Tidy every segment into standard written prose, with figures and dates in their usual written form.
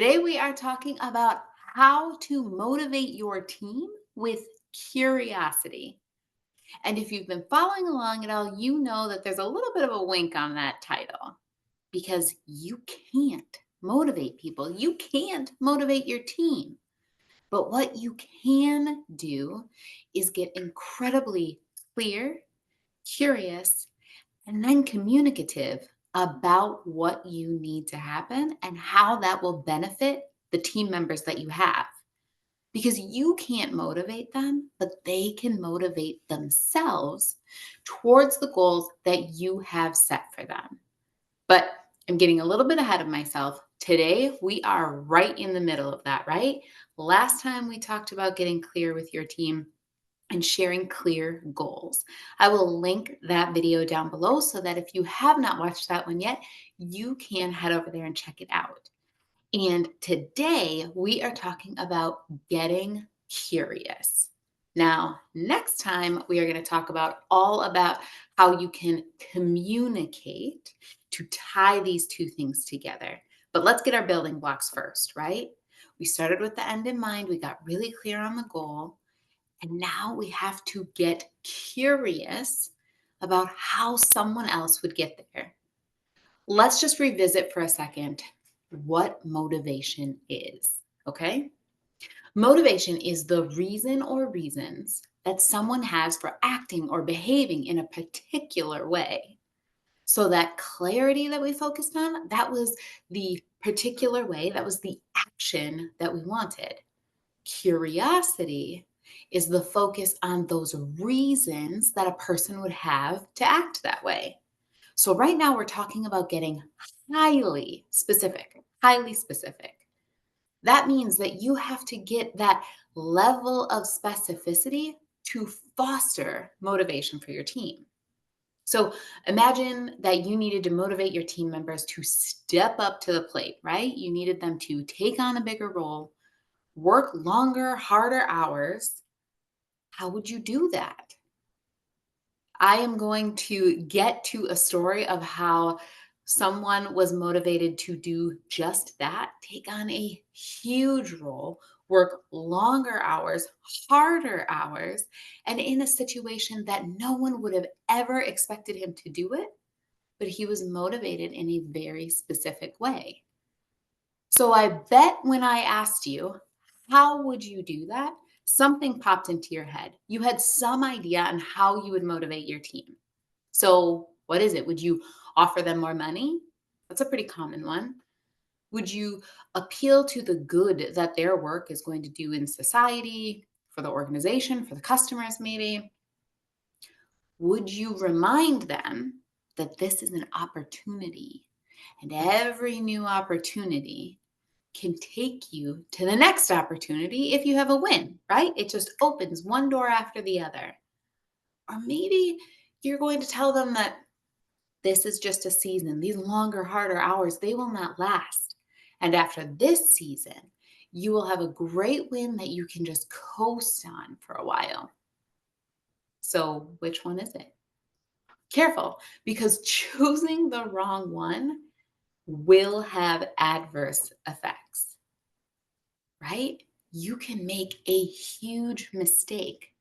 Today, we are talking about how to motivate your team with curiosity. And if you've been following along at all, you know that there's a little bit of a wink on that title because you can't motivate people. You can't motivate your team. But what you can do is get incredibly clear, curious, and then communicative about what you need to happen and how that will benefit the team members that you have. Because you can't motivate them, but they can motivate themselves towards the goals that you have set for them. But I'm getting a little bit ahead of myself. Today, we are right in the middle of that, right? Last time we talked about getting clear with your team and sharing clear goals. I will link that video down below so that if you have not watched that one yet, you can head over there and check it out. And today we are talking about getting curious. Now, next time we are going to talk about all about how you can communicate to tie these two things together. But let's get our building blocks first, right? We started with the end in mind. We got really clear on the goal. And now we have to get curious about how someone else would get there. Let's just revisit for a second what motivation is, okay? Motivation is the reason or reasons that someone has for acting or behaving in a particular way. So that clarity that we focused on, that was the particular way, that was the action that we wanted. Curiosity is the focus on those reasons that a person would have to act that way. So, right now, we're talking about getting highly specific, highly specific. That means that you have to get that level of specificity to foster motivation for your team. So, imagine that you needed to motivate your team members to step up to the plate, right? You needed them to take on a bigger role, work longer, harder hours. How would you do that? I am going to get to a story of how someone was motivated to do just that, take on a huge role, work longer hours, harder hours, and in a situation that no one would have ever expected him to do it, but he was motivated in a very specific way. So I bet when I asked you, how would you do that? Something popped into your head. You had some idea on how you would motivate your team. So, what is it? Would you offer them more money? That's a pretty common one. Would you appeal to the good that their work is going to do in society, for the organization, for the customers, maybe? Would you remind them that this is an opportunity and every new opportunity can take you to the next opportunity if you have a win, right? It just opens one door after the other. Or maybe you're going to tell them that this is just a season. These longer, harder hours, they will not last. And after this season, you will have a great win that you can just coast on for a while. So, which one is it? Careful, because choosing the wrong one will have adverse effects, right? You can make a huge mistake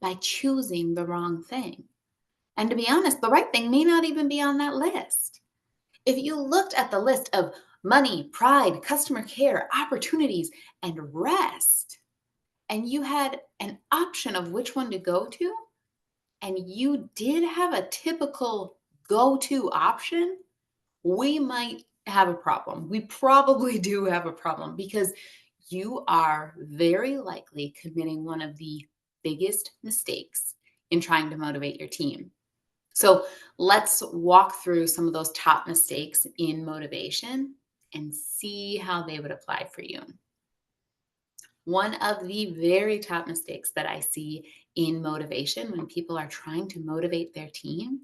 by choosing the wrong thing. And to be honest, the right thing may not even be on that list. If you looked at the list of money, pride, customer care, opportunities, and rest, and you had an option of which one to go to, and you did have a typical go to option, we might have a problem. We probably do have a problem because you are very likely committing one of the biggest mistakes in trying to motivate your team. So let's walk through some of those top mistakes in motivation and see how they would apply for you. One of the very top mistakes that I see in motivation when people are trying to motivate their team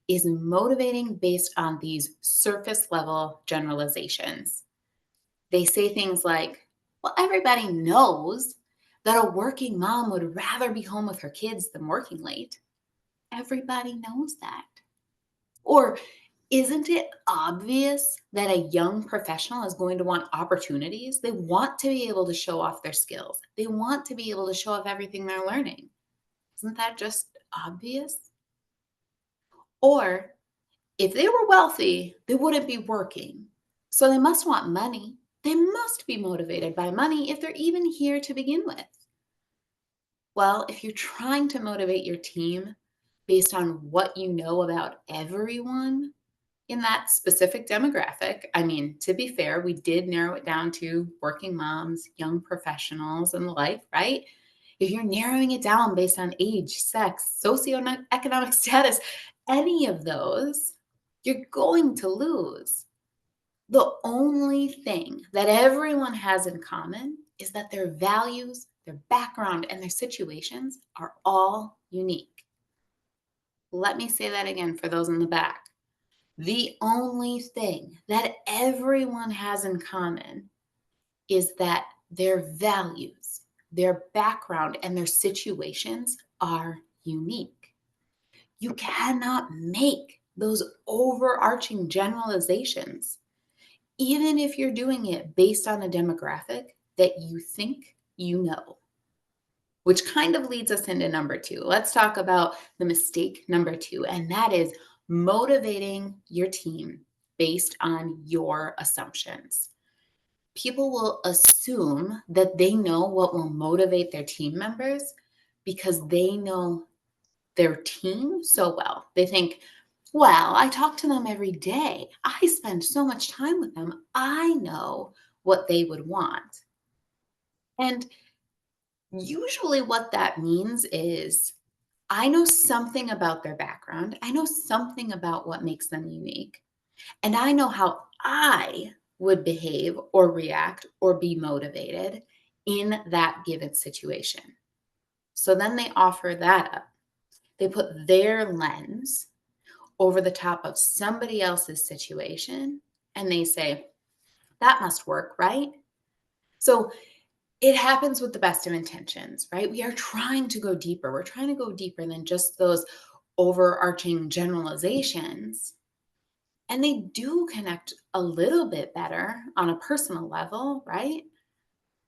is motivating based on these surface level generalizations. They say things like, well, everybody knows that a working mom would rather be home with her kids than working late. Everybody knows that. Or Isn't it obvious that a young professional is going to want opportunities? They want to be able to show off their skills. They want to be able to show off everything they're learning. Isn't that just obvious? Or if they were wealthy, they wouldn't be working. So they must want money. They must be motivated by money if they're even here to begin with. Well, if you're trying to motivate your team based on what you know about everyone in that specific demographic, I mean, to be fair, we did narrow it down to working moms, young professionals, and the like, right? If you're narrowing it down based on age, sex, socioeconomic status, any of those, you're going to lose. The only thing that everyone has in common is that their values, their background, and their situations are all unique. Let me say that again for those in the back. The only thing that everyone has in common is that their values, their background, and their situations are unique. You cannot make those overarching generalizations, even if you're doing it based on a demographic that you think you know. Which kind of leads us into number two. Let's talk about the mistake number two, and that is motivating your team based on your assumptions. People will assume that they know what will motivate their team members because they know their team so well. They think, well, I talk to them every day. I spend so much time with them. I know what they would want. And usually, what that means is I know something about their background. I know something about what makes them unique. And I know how I would behave or react or be motivated in that given situation. So then they offer that up. They put their lens over the top of somebody else's situation and they say, that must work, right? So it happens with the best of intentions, right? We are trying to go deeper. We're trying to go deeper than just those overarching generalizations. And they do connect a little bit better on a personal level, right?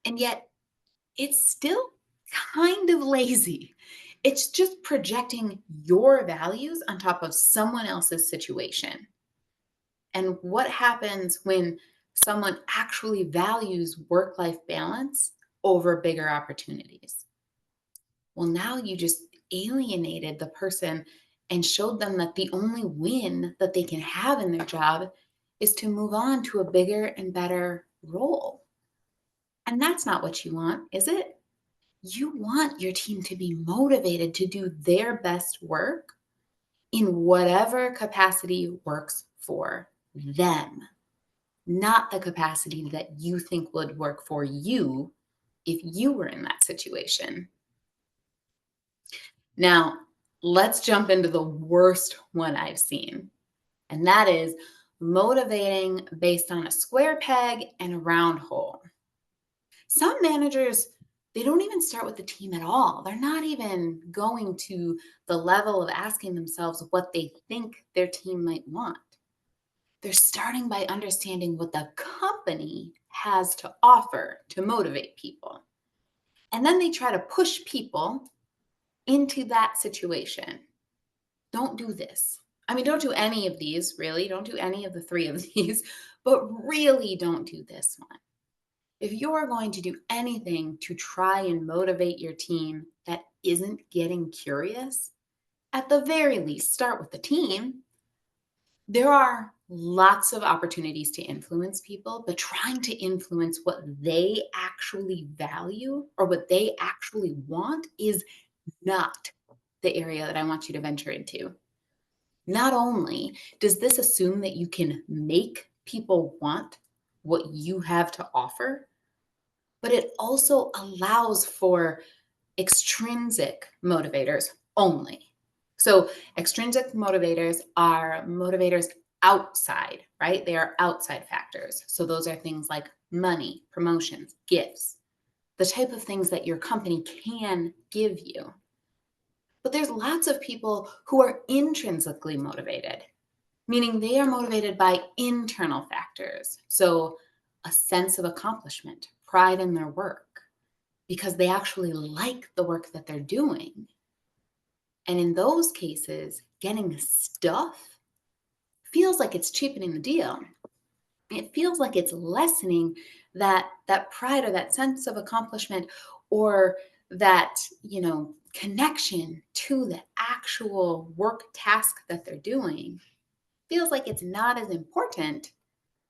And yet it's still kind of lazy. It's just projecting your values on top of someone else's situation. And what happens when someone actually values work life balance over bigger opportunities? Well, now you just alienated the person and showed them that the only win that they can have in their job is to move on to a bigger and better role. And that's not what you want, is it? You want your team to be motivated to do their best work in whatever capacity works for them, not the capacity that you think would work for you if you were in that situation. Now, let's jump into the worst one I've seen, and that is motivating based on a square peg and a round hole. Some managers, they don't even start with the team at all. They're not even going to the level of asking themselves what they think their team might want. They're starting by understanding what the company has to offer to motivate people. And then they try to push people into that situation. Don't do this. I mean, don't do any of these, really. Don't do any of the three of these, but really don't do this one. If you're going to do anything to try and motivate your team that isn't getting curious, at the very least, start with the team. There are lots of opportunities to influence people, but trying to influence what they actually value or what they actually want is not the area that I want you to venture into. Not only does this assume that you can make people want what you have to offer, but it also allows for extrinsic motivators only. So, extrinsic motivators are motivators outside, right? They are outside factors. So, those are things like money, promotions, gifts, the type of things that your company can give you. But there's lots of people who are intrinsically motivated. meaning they are motivated by internal factors. So, a sense of accomplishment, pride in their work, because they actually like the work that they're doing. And in those cases, getting stuff feels like it's cheapening the deal. It feels like it's lessening that pride or that sense of accomplishment or that, connection to the actual work task that they're doing. Feels like it's not as important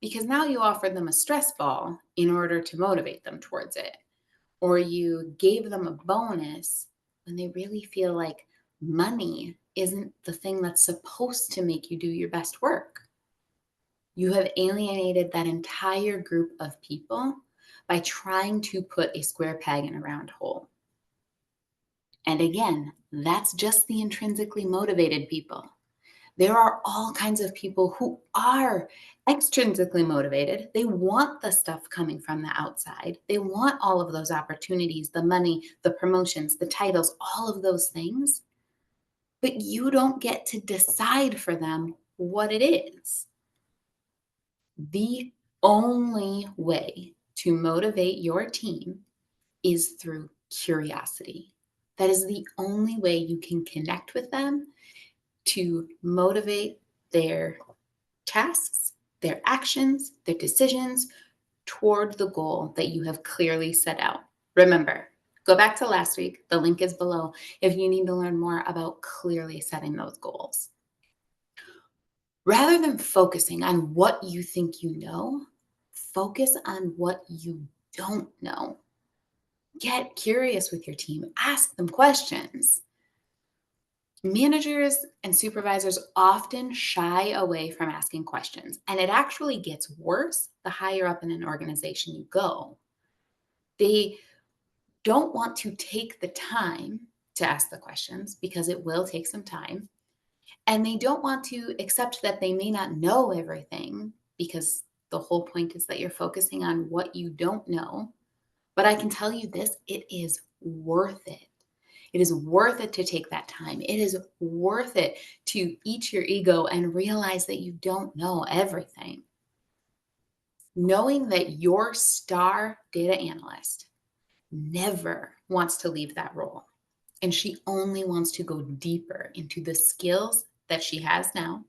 because now you offered them a stress ball in order to motivate them towards it, or you gave them a bonus when they really feel like money isn't the thing that's supposed to make you do your best work. You have alienated that entire group of people by trying to put a square peg in a round hole. And again, that's just the intrinsically motivated people. There are all kinds of people who are extrinsically motivated. They want the stuff coming from the outside. They want all of those opportunities, the money, the promotions, the titles, all of those things. But you don't get to decide for them what it is. The only way to motivate your team is through curiosity. That is the only way you can connect with them to motivate their tasks, their actions, their decisions toward the goal that you have clearly set out. Remember, go back to last week. The link is below if you need to learn more about clearly setting those goals. Rather than focusing on what you think you know, focus on what you don't know. Get curious with your team, ask them questions. Managers and supervisors often shy away from asking questions, and it actually gets worse the higher up in an organization you go. They don't want to take the time to ask the questions because it will take some time. And they don't want to accept that they may not know everything because the whole point is that you're focusing on what you don't know. But I can tell you this, it is worth it. It is worth it to take that time. It is worth it to eat your ego and realize that you don't know everything. Knowing that your star data analyst never wants to leave that role. And she only wants to go deeper into the skills that she has now,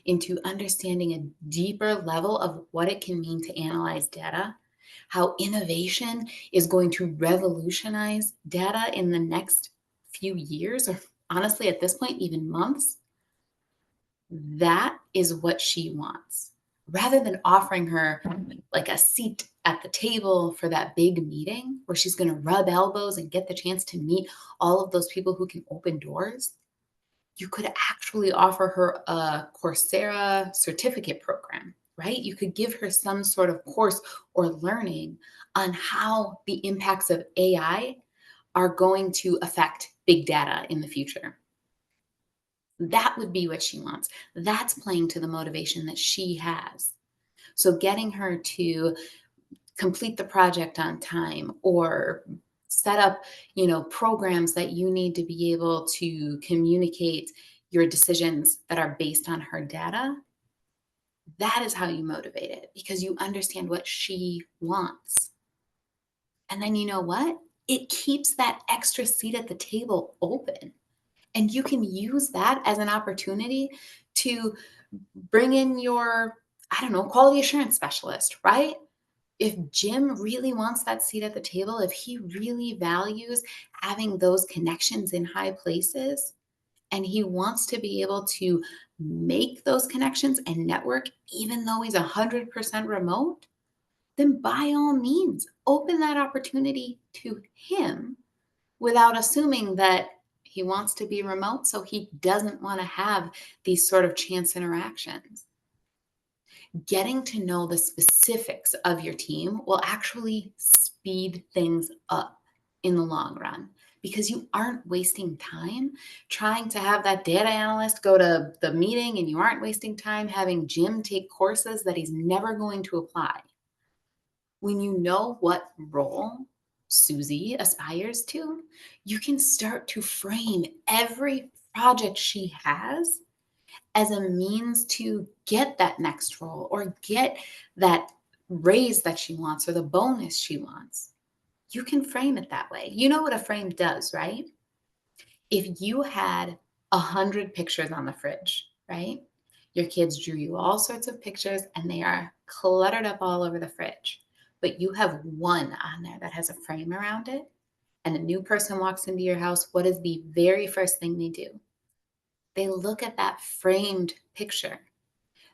into understanding a deeper level of what it can mean to analyze data, how innovation is going to revolutionize data in the next few years, or honestly, at this point, even months. That is what she wants. Rather than offering her like a seat at the table for that big meeting where she's going to rub elbows and get the chance to meet all of those people who can open doors, you could actually offer her a Coursera certificate program, right? You could give her some sort of course or learning on how the impacts of AI are going to affect big data in the future. That would be what she wants. That's playing to the motivation that she has. So getting her to complete the project on time or set up, programs that you need to be able to communicate your decisions that are based on her data, that is how you motivate it because you understand what she wants. And then you know what? It keeps that extra seat at the table open. And you can use that as an opportunity to bring in your, I don't know, quality assurance specialist, right? If Jim really wants that seat at the table, if he really values having those connections in high places, and he wants to be able to make those connections and network, even though he's 100% remote, then by all means, open that opportunity to him without assuming that he wants to be remote, so he doesn't want to have these sort of chance interactions. Getting to know the specifics of your team will actually speed things up in the long run because you aren't wasting time trying to have that data analyst go to the meeting, and you aren't wasting time having Jim take courses that he's never going to apply. When you know what role Susie aspires to, you can start to frame every project she has as a means to get that next role or get that raise that she wants or the bonus she wants. You can frame it that way. You know what a frame does, right? If you had 100 pictures on the fridge, right? Your kids drew you all sorts of pictures and they are cluttered up all over the fridge. But you have one on there that has a frame around it, and a new person walks into your house. What is the very first thing they do? They look at that framed picture.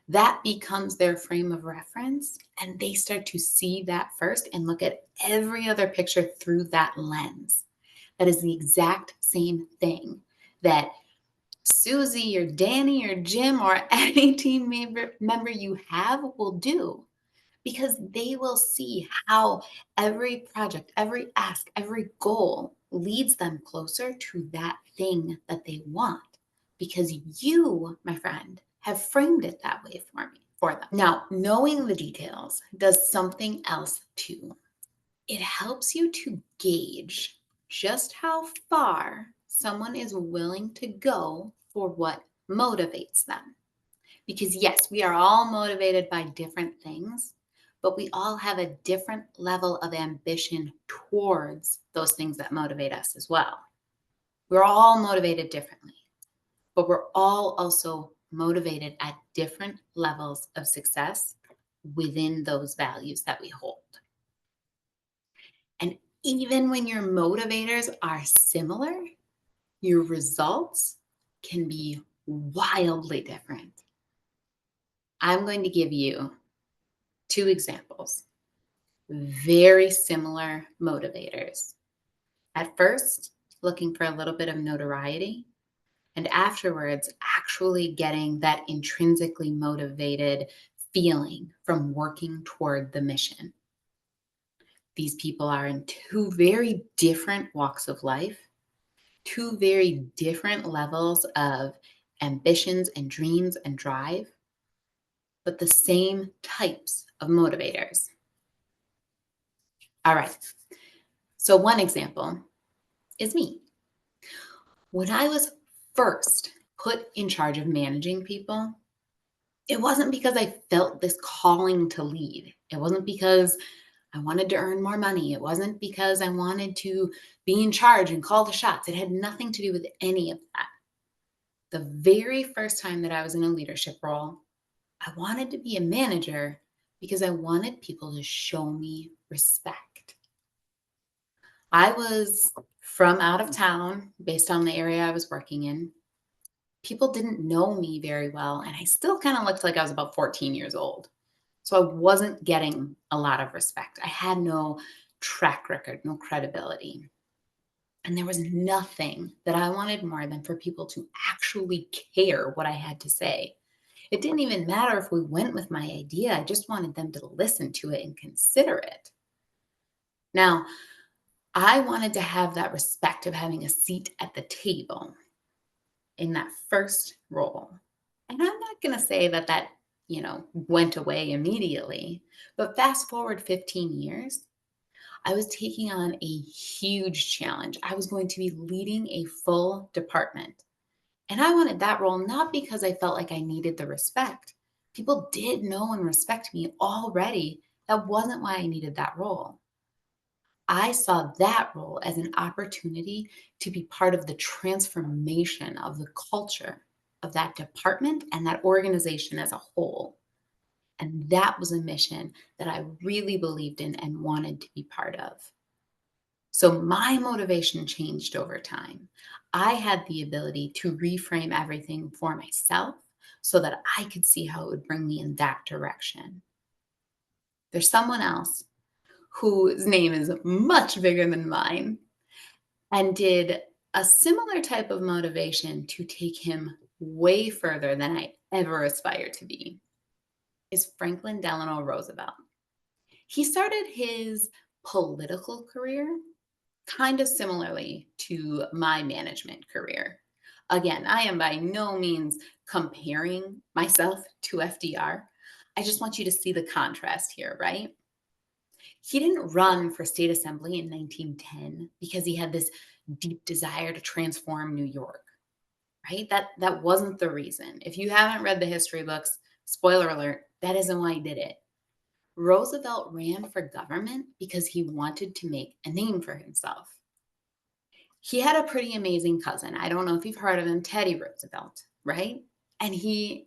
That becomes their frame of reference, and they start to see that first and look at every other picture through that lens. That is the exact same thing that Susie or Danny or Jim or any member you have will do, because they will see how every project, every ask, every goal leads them closer to that thing that they want, because you, my friend, have framed it that way for them. Now, knowing the details does something else too. It helps you to gauge just how far someone is willing to go for what motivates them. Because, yes, we are all motivated by different things, but we all have a different level of ambition towards those things that motivate us as well. We're all motivated differently, but we're all also motivated at different levels of success within those values that we hold. And even when your motivators are similar, your results can be wildly different. I'm going to give you 2 examples, very similar motivators. At first, looking for a little bit of notoriety, and afterwards, actually getting that intrinsically motivated feeling from working toward the mission. These people are in 2 very different walks of life, 2 very different levels of ambitions and dreams and drive, but the same types of motivators. All right. So one example is me. When I was first put in charge of managing people, it wasn't because I felt this calling to lead. It wasn't because I wanted to earn more money. It wasn't because I wanted to be in charge and call the shots. It had nothing to do with any of that. The very first time that I was in a leadership role, I wanted to be a manager because I wanted people to show me respect. I was from out of town based on the area I was working in. People didn't know me very well, and I still kind of looked like I was about 14 years old. So I wasn't getting a lot of respect. I had no track record, no credibility. And there was nothing that I wanted more than for people to actually care what I had to say. It didn't even matter if we went with my idea. I just wanted them to listen to it and consider it. Now, I wanted to have that respect of having a seat at the table in that first role. And I'm not going to say that went away immediately, but fast forward 15 years, I was taking on a huge challenge. I was going to be leading a full department. And I wanted that role not because I felt like I needed the respect. People did know and respect me already. That wasn't why I needed that role. I saw that role as an opportunity to be part of the transformation of the culture of that department and that organization as a whole. And that was a mission that I really believed in and wanted to be part of. So my motivation changed over time. I had the ability to reframe everything for myself so that I could see how it would bring me in that direction. There's someone else whose name is much bigger than mine and did a similar type of motivation to take him way further than I ever aspired to be, is Franklin Delano Roosevelt. He started his political career kind of similarly to my management career. Again, I am by no means comparing myself to FDR. I just want you to see the contrast here, right? He didn't run for state assembly in 1910 because he had this deep desire to transform New York. right? That wasn't the reason. If you haven't read the history books, spoiler alert, that isn't why he did it. Roosevelt ran for government because he wanted to make a name for himself. He had a pretty amazing cousin. I don't know if you've heard of him, Teddy Roosevelt, right? And he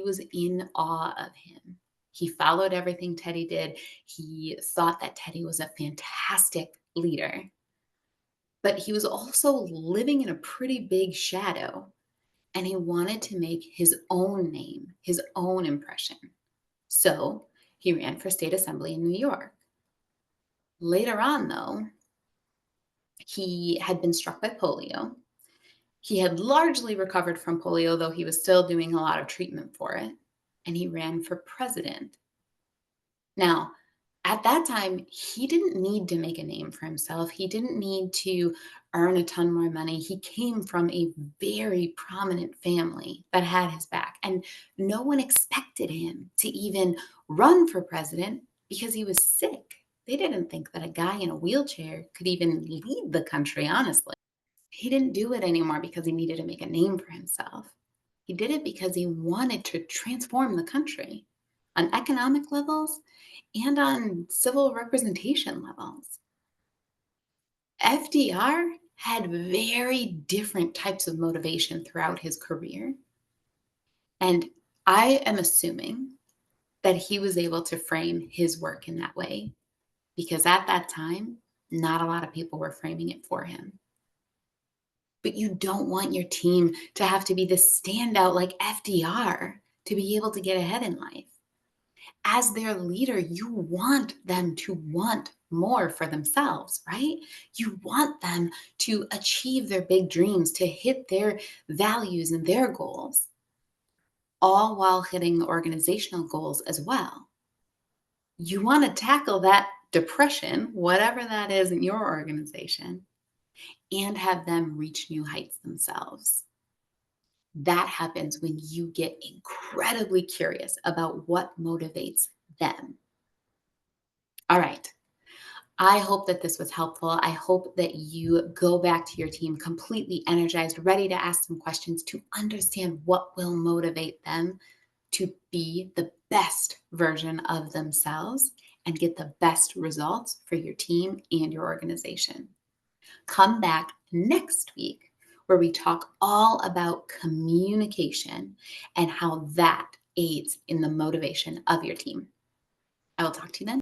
was in awe of him. He followed everything Teddy did. He thought that Teddy was a fantastic leader, but he was also living in a pretty big shadow, and he wanted to make his own name, his own impression. So he ran for state assembly in New York. Later on, though, he had been struck by polio. He had largely recovered from polio, though he was still doing a lot of treatment for it, and he ran for president. Now, at that time, he didn't need to make a name for himself. He didn't need to earn a ton more money. He came from a very prominent family that had his back, and no one expected him to even run for president because he was sick. They didn't think that a guy in a wheelchair could even lead the country, honestly. He didn't do it anymore because he needed to make a name for himself. He did it because he wanted to transform the country on economic levels and on civil representation levels. FDR had very different types of motivation throughout his career. And I am assuming that he was able to frame his work in that way because at that time, not a lot of people were framing it for him. But you don't want your team to have to be the standout like FDR to be able to get ahead in life. As their leader, you want them to want more for themselves, right? You want them to achieve their big dreams, to hit their values and their goals, all while hitting the organizational goals as well. You want to tackle that depression, whatever that is in your organization, and have them reach new heights themselves. That happens when you get incredibly curious about what motivates them. All right. I hope that this was helpful. I hope that you go back to your team completely energized, ready to ask some questions to understand what will motivate them to be the best version of themselves and get the best results for your team and your organization. Come back next week where we talk all about communication and how that aids in the motivation of your team. I will talk to you then.